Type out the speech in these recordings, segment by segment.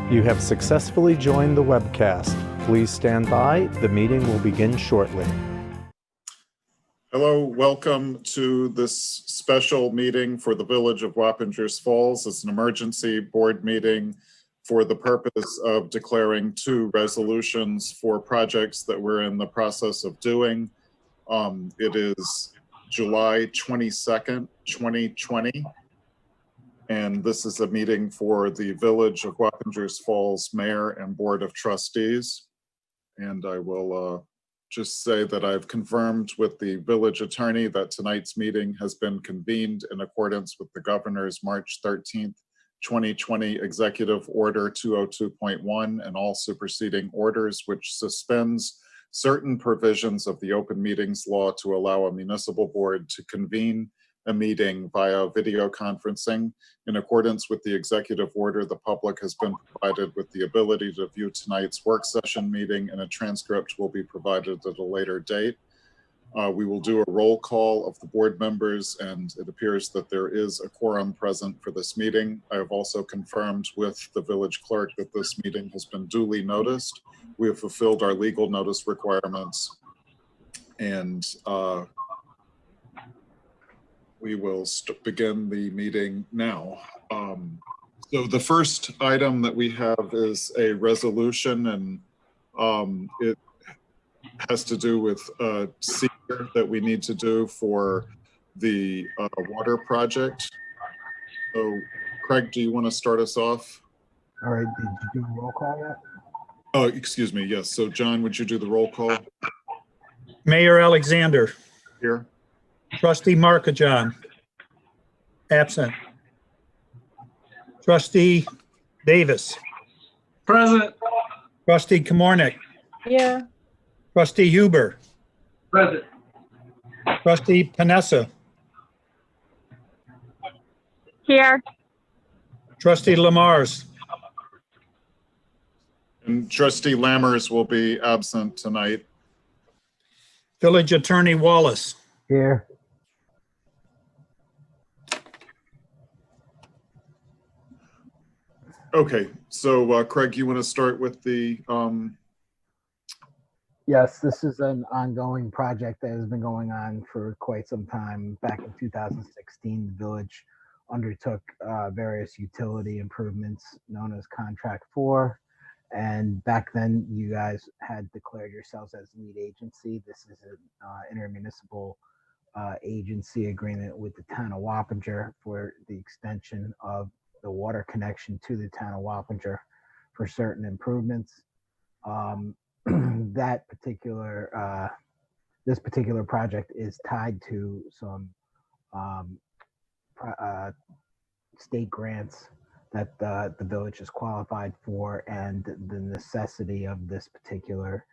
You have successfully joined the webcast. Please stand by. The meeting will begin shortly. Hello, welcome to this special meeting for the Village of Wappingers Falls. It's an emergency board meeting for the purpose of declaring two resolutions for projects that we're in the process of doing. It is July 22nd, 2020. And this is a meeting for the Village of Wappingers Falls Mayor and Board of Trustees. And I will just say that I've confirmed with the village attorney that tonight's meeting has been convened in accordance with the Governor's March 13th, 2020 Executive Order 202.1 and all superseding orders, which suspends certain provisions of the Open Meetings Law to allow a municipal board to convene a meeting via video conferencing. In accordance with the executive order, the public has been provided with the ability to view tonight's work session meeting, and a transcript will be provided at a later date. We will do a roll call of the board members, and it appears that there is a quorum present for this meeting. I have also confirmed with the village clerk that this meeting has been duly noticed. We have fulfilled our legal notice requirements, and we will begin the meeting now. So the first item that we have is a resolution, and it has to do with a seeker that we need to do for the water project. So Craig, do you want to start us off? All right, did you do the roll call yet? Oh, excuse me, yes. So John, would you do the roll call? Mayor Alexander. Here. Trustee Markajon, absent. Trustee Davis. Present. Trustee Komornick. Here. Trustee Huber. Present. Trustee Panessa. Here. Trustee Lamars. And Trustee Lammers will be absent tonight. Village Attorney Wallace. Here. Okay, so Craig, you want to start with the Yes, this is an ongoing project that has been going on for quite some time. Back in 2016, the village undertook various utility improvements known as Contract 4. And back then, you guys had declared yourselves as lead agency. This is an intermunicipal agency agreement with the town of Wappinger for the extension of the water connection to the town of Wappinger for certain improvements. That particular, this particular project is tied to some state grants that the village is qualified for, and the necessity of this particular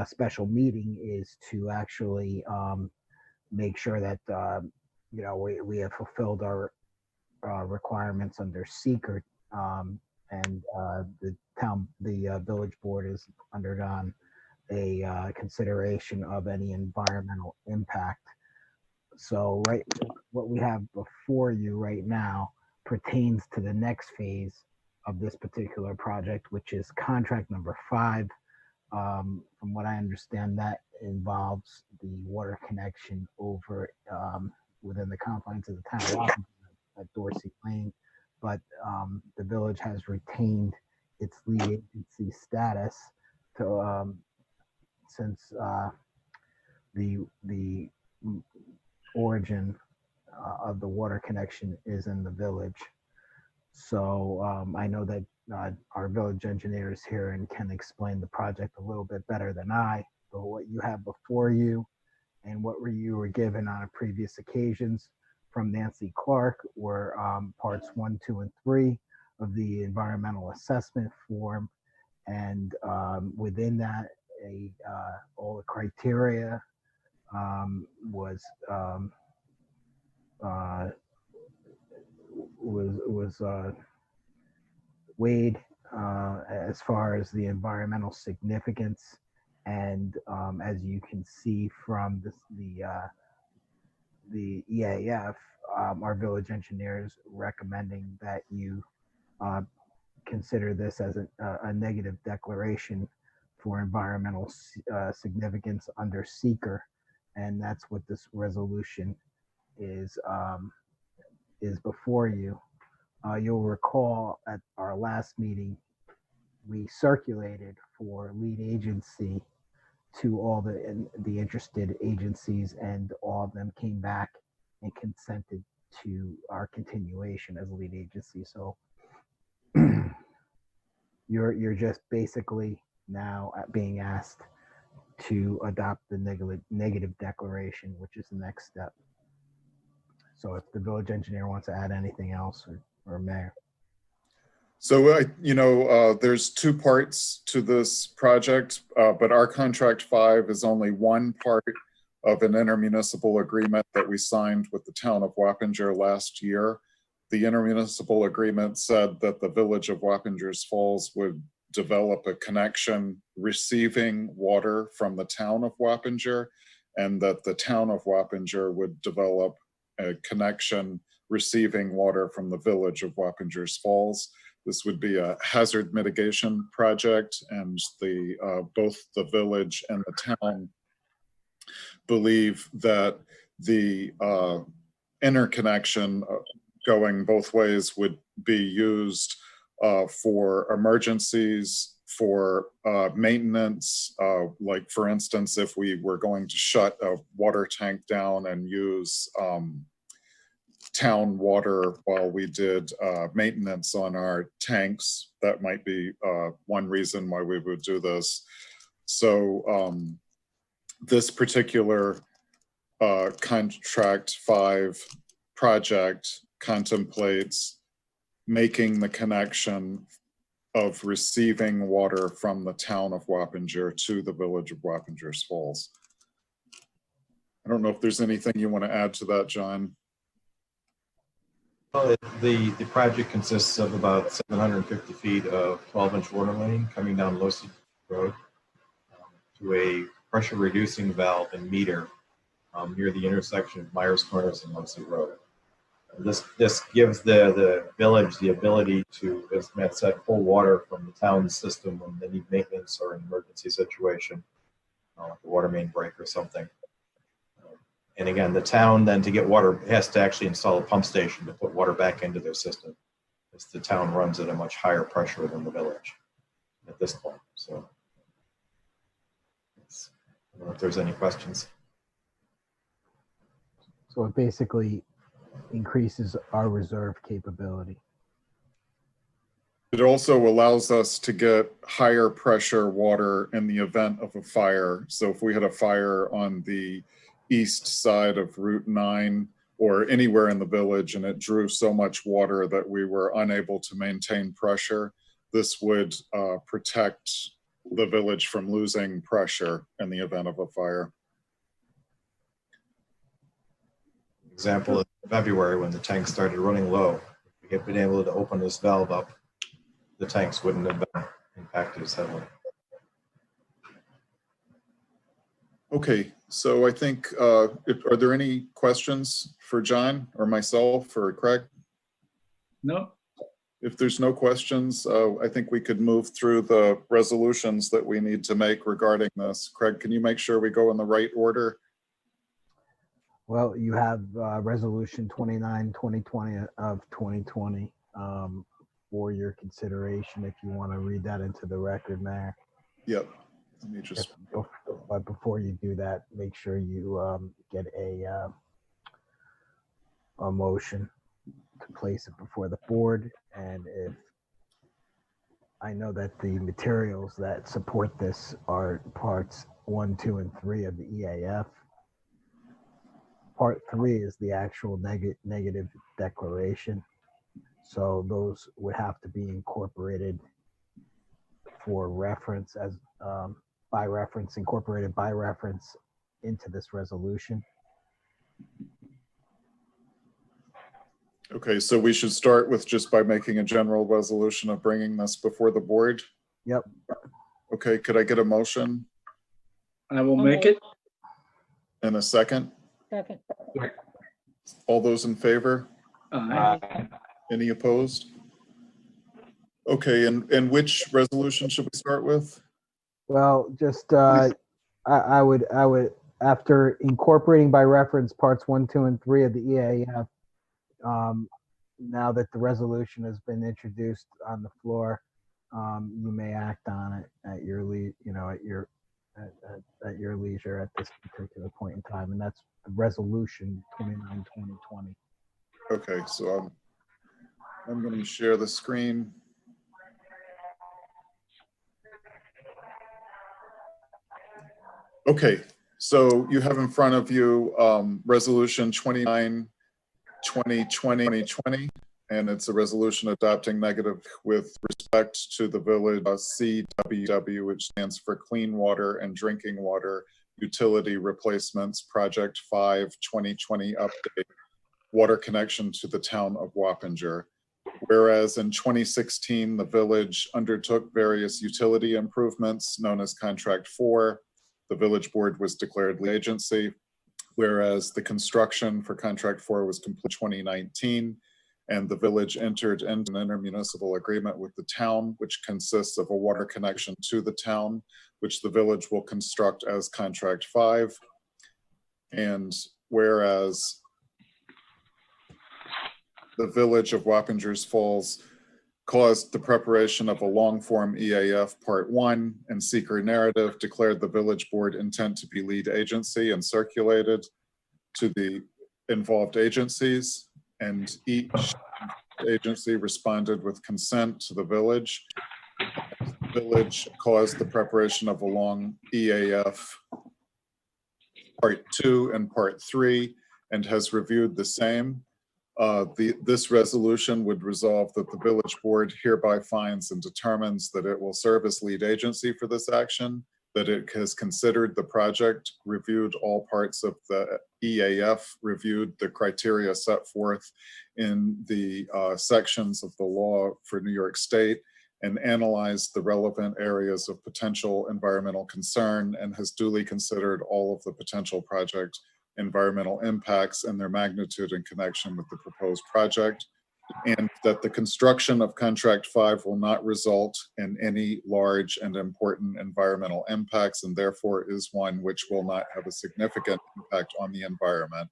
special meeting is to actually make sure that you know, we have fulfilled our requirements under seeker, and the village board has undergone a consideration of any environmental impact. So what we have before you right now pertains to the next phase of this particular project, which is contract number 5. From what I understand, that involves the water connection over within the confines of the town of Washington at Dorsey Lane, but the village has retained its lead agency status to since the origin of the water connection is in the village. So I know that our village engineer is here and can explain the project a little bit better than I, but what you have before you and what you were given on previous occasions from Nancy Clark were parts 1, 2, and 3 of the environmental assessment form. And within that, all the criteria was weighed as far as the environmental significance. And as you can see from the EAF, our village engineers recommending that you consider this as a negative declaration for environmental significance under seeker, and that's what this resolution is before you. You'll recall at our last meeting, we circulated for lead agency to all the interested agencies, and all of them came back and consented to our continuation as lead agency. So you're just basically now being asked to adopt the negative declaration, which is the next step. So if the village engineer wants to add anything else, or mayor. So, there's two parts to this project, but our contract 5 is only one part of an intermunicipal agreement that we signed with the town of Wappinger last year. The intermunicipal agreement said that the village of Wappingers Falls would develop a connection receiving water from the town of Wappinger, and that the town of Wappinger would develop a connection receiving water from the village of Wappingers Falls. This would be a hazard mitigation project, and both the village and the town believe that the interconnection going both ways would be used for emergencies, for maintenance, like for instance, if we were going to shut a water tank down and use town water while we did maintenance on our tanks, that might be one reason why we would do this. So this particular contract 5 project contemplates making the connection of receiving water from the town of Wappinger to the village of Wappingers Falls. I don't know if there's anything you want to add to that, John. Well, the project consists of about 750 feet of 12-inch water main coming down Losi Road to a pressure reducing valve and meter near the intersection of Myers Corners and Losi Road. This gives the village the ability to, as Matt said, pull water from the town's system when they need maintenance or an emergency situation, like a water main break or something. And again, the town then, to get water, has to actually install a pump station to put water back into their system, as the town runs at a much higher pressure than the village at this point. So I don't know if there's any questions. So it basically increases our reserve capability. It also allows us to get higher pressure water in the event of a fire. So if we had a fire on the east side of Route 9 or anywhere in the village and it drew so much water that we were unable to maintain pressure, this would protect the village from losing pressure in the event of a fire. Example is February, when the tank started running low. If we had been able to open this valve up, the tanks wouldn't have been impacted as heavily. Okay, so I think, are there any questions for John or myself or Craig? No. If there's no questions, I think we could move through the resolutions that we need to make regarding this. Craig, can you make sure we go in the right order? Well, you have resolution 29, 2020 of 2020 for your consideration. If you want to read that into the record, Mayor. Yep. Let me just. But before you do that, make sure you get a motion to place it before the board. And if I know that the materials that support this are parts 1, 2, and 3 of the EAF. Part 3 is the actual negative declaration. So those would have to be incorporated for reference as incorporated by reference into this resolution. Okay, so we should start with just by making a general resolution of bringing this before the board. Yep. Okay, could I get a motion I will make it. in a second? Second. All those in favor? Aye. Any opposed? Okay, and which resolution should we start with? Well, just I would after incorporating by reference parts 1, 2, and 3 of the EAF. Now that the resolution has been introduced on the floor, you may act on it at your at your leisure at this particular point in time, and that's resolution 29/2020. Okay, so I'm going to share the screen. Okay, so you have in front of you Resolution 29/2020, and it's a resolution adopting negative with respect to the village CWW, which stands for Clean Water and Drinking Water Utility Replacements Project 5 2020 update, water connection to the town of Wappinger. Whereas in 2016, the village undertook various utility improvements known as Contract 4. The village board was declared lead agency, whereas the construction for Contract 4 was complete 2019, and the village entered into an intermunicipal agreement with the town, which consists of a water connection to the town, which the village will construct as Contract 5. And whereas the village of Wappingers Falls caused the preparation of a long-form EAF Part 1 and seeker narrative, declared the village board intent to be lead agency, and circulated to the involved agencies, and each agency responded with consent to the village. The village caused the preparation of a long EAF Part 2 and Part 3 and has reviewed the same. This resolution would resolve that the village board hereby finds and determines that it will serve as lead agency for this action, that it has considered the project, reviewed all parts of the EAF, reviewed the criteria set forth in the sections of the law for New York State, and analyzed the relevant areas of potential environmental concern, and has duly considered all of the potential project environmental impacts and their magnitude in connection with the proposed project, and that the construction of Contract 5 will not result in any large and important environmental impacts, and therefore is one which will not have a significant impact on the environment.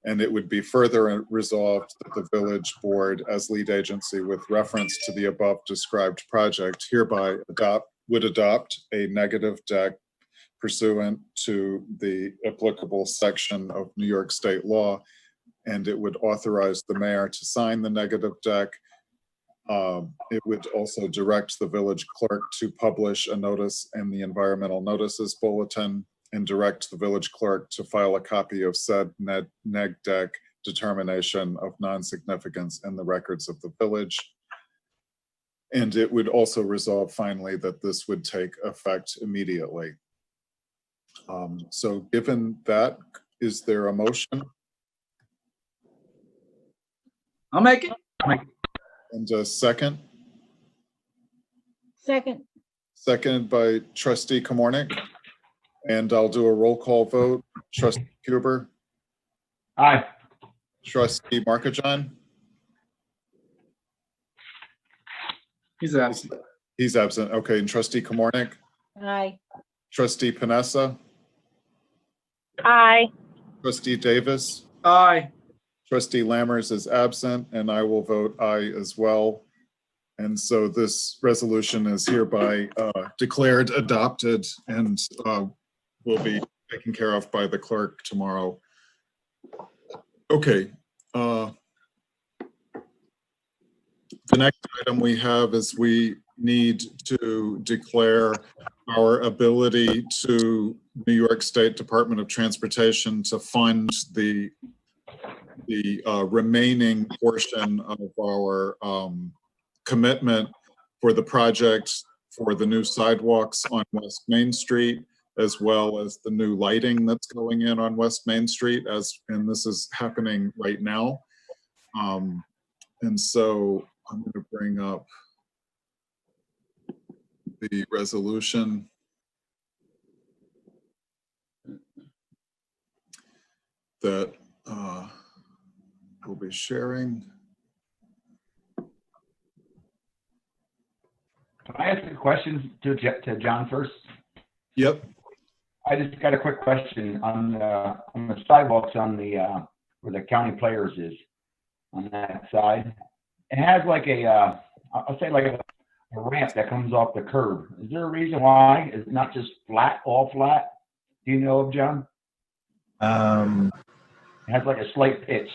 And it would be further resolved that the village board, as lead agency with reference to the above described project, hereby would adopt a negative deck pursuant to the applicable section of New York State law, and it would authorize the mayor to sign the negative deck. It would also direct the village clerk to publish a notice in the environmental notices bulletin, and direct the village clerk to file a copy of said neg deck determination of non-significance in the records of the village. And it would also resolve finally that this would take effect immediately. So given that, is there a motion? I'll make it. And a second? Second. Seconded by trustee Komornick. And I'll do a roll call vote. Trustee Huber, Aye. trustee Markajon, He's absent. he's absent. Okay, and trustee Komornick, Aye. trustee Panessa, Aye. trustee Davis, Aye. trustee Lammers is absent, and I will vote aye as well. And so this resolution is hereby declared adopted and will be taken care of by the clerk tomorrow. Okay. The next item we have is we need to declare our ability to New York State Department of Transportation to fund the remaining portion of our commitment for the project for the new sidewalks on West Main Street, as well as the new lighting that's going in on West Main Street, and this is happening right now. And so I'm going to bring up the resolution that we'll be sharing. Can I ask a question to John first? Yep. I just got a quick question on the sidewalks on the where the county players is on that side. It has like I'll say like a ramp that comes off the curb. Is there a reason why it's not just flat, all flat? Do you know of, John? It has like a slight pitch.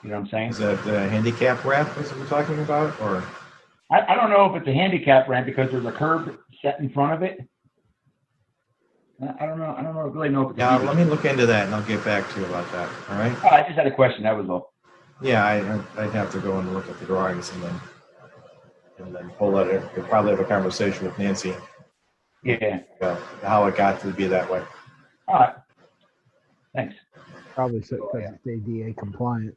You know what I'm saying? Is that the handicap ramp is what we're talking about, or? I don't know if it's a handicap ramp because there's a curb set in front of it. I don't know. I don't really know if it's. Yeah, let me look into that and I'll get back to you about that. All right. Oh, I just had a question. That was all. Yeah, I'd have to go and look at the drawings and then pull that in. We'll probably have a conversation with Nancy Yeah. about how it got to be that way. All right. Thanks. Probably so because it's ADA compliant.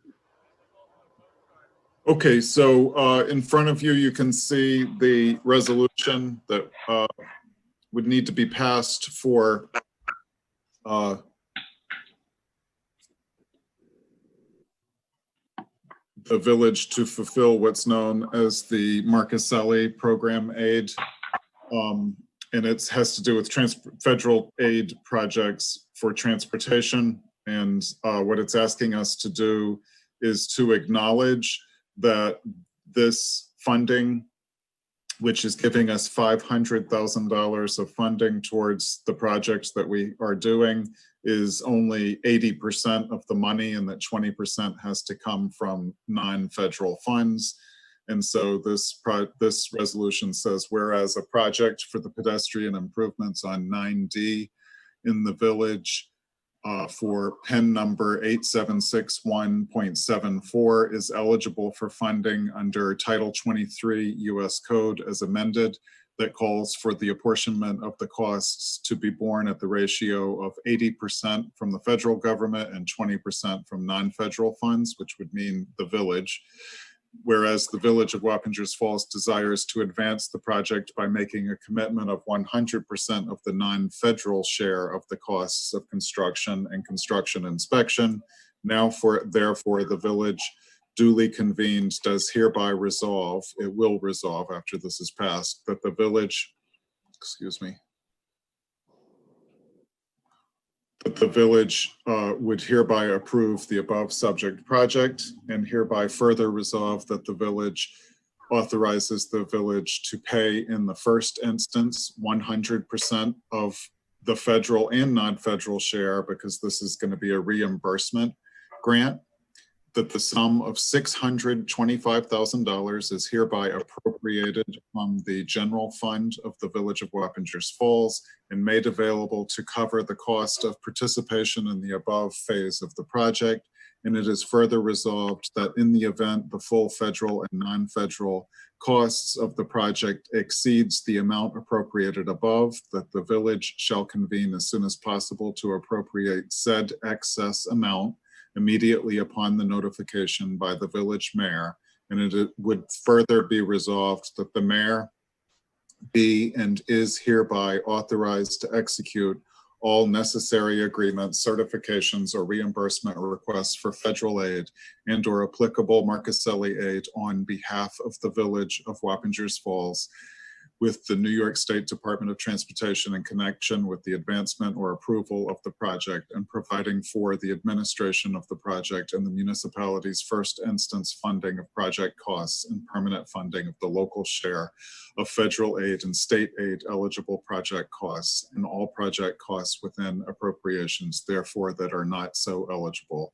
Okay, so in front of you, you can see the resolution that would need to be passed for the village to fulfill what's known as the Marcaselli program aid. And it has to do with federal aid projects for transportation. And what it's asking us to do is to acknowledge that this funding, which is giving us $500,000 of funding towards the projects that we are doing, is only 80% of the money, and that 20% has to come from non-federal funds. And so this resolution says, whereas a project for the pedestrian improvements on 9D in the village for PIN number 8761.74 is eligible for funding under Title 23 U.S. Code as amended, that calls for the apportionment of the costs to be borne at the ratio of 80% from the federal government and 20% from non-federal funds, which would mean the village. Whereas the Village of Wappingers Falls desires to advance the project by making a commitment of 100% of the non-federal share of the costs of construction and construction inspection. Now, therefore, the village duly convened does hereby resolve, it will resolve after this is passed, that the village, that the village would hereby approve the above subject project, and hereby further resolve that the village authorizes the village to pay in the first instance 100% of the federal and non-federal share, because this is going to be a reimbursement grant, that the sum of $625,000 is hereby appropriated from the general fund of the Village of Wappingers Falls and made available to cover the cost of participation in the above phase of the project. And it is further resolved that in the event the full federal and non-federal costs of the project exceeds the amount appropriated above, that the village shall convene as soon as possible to appropriate said excess amount immediately upon the notification by the village mayor. And it would further be resolved that the mayor be and is hereby authorized to execute all necessary agreements, certifications, or reimbursement requests for federal aid and or applicable Marcaselli aid on behalf of the Village of Wappingers Falls with the New York State Department of Transportation in connection with the advancement or approval of the project, and providing for the administration of the project and the municipality's first instance funding of project costs and permanent funding of the local share of federal aid and state aid eligible project costs and all project costs within appropriations, therefore, that are not so eligible.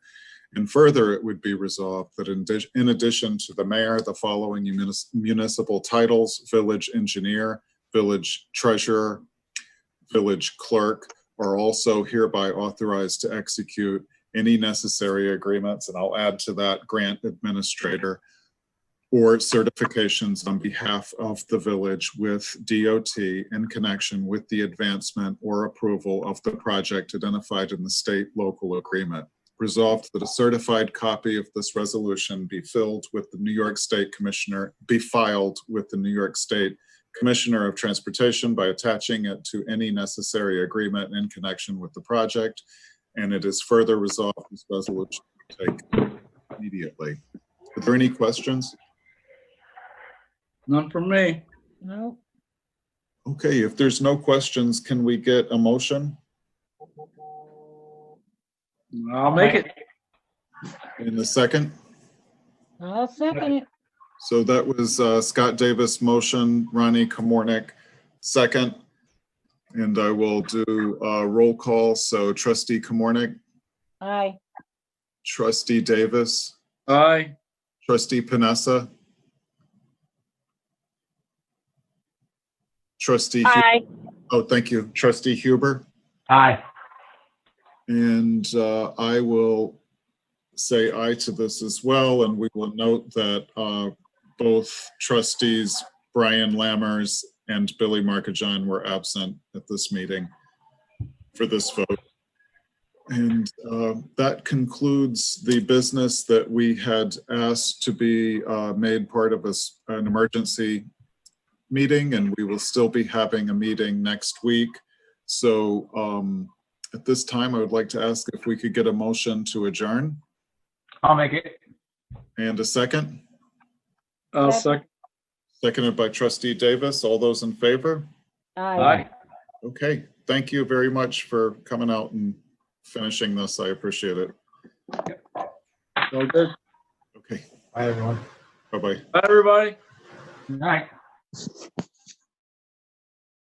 And further, it would be resolved that in addition to the mayor, the following municipal titles, village engineer, village treasurer, village clerk, are also hereby authorized to execute any necessary agreements, and I'll add to that grant administrator, or certifications on behalf of the village with DOT in connection with the advancement or approval of the project identified in the state local agreement. Resolved that a certified copy of this resolution be filed with the New York State Commissioner of Transportation by attaching it to any necessary agreement in connection with the project. And it is further resolved this resolution will take immediately. Are there any questions? None from me. No. Okay, if there's no questions, can we get a motion I'll make it. in a second? I'll second it. So that was Scott Davis motion, Ronnie Komornick second. And I will do a roll call. So trustee Komornick, Aye. trustee Davis, Aye. trustee Panessa, trustee, Aye. oh, thank you, trustee Huber. Aye. And I will say aye to this as well. And we will note that both trustees, Brian Lammers and Billy Markajon, were absent at this meeting for this vote. And that concludes the business that we had asked to be made part of an emergency meeting, and we will still be having a meeting next week. So at this time, I would like to ask if we could get a motion to adjourn. I'll make it. And a second. I'll second. Seconded by trustee Davis. All those in favor? Aye. Okay, thank you very much for coming out and finishing this. I appreciate it. All good. Okay, Bye, everyone. bye-bye. Bye, everybody. Good night.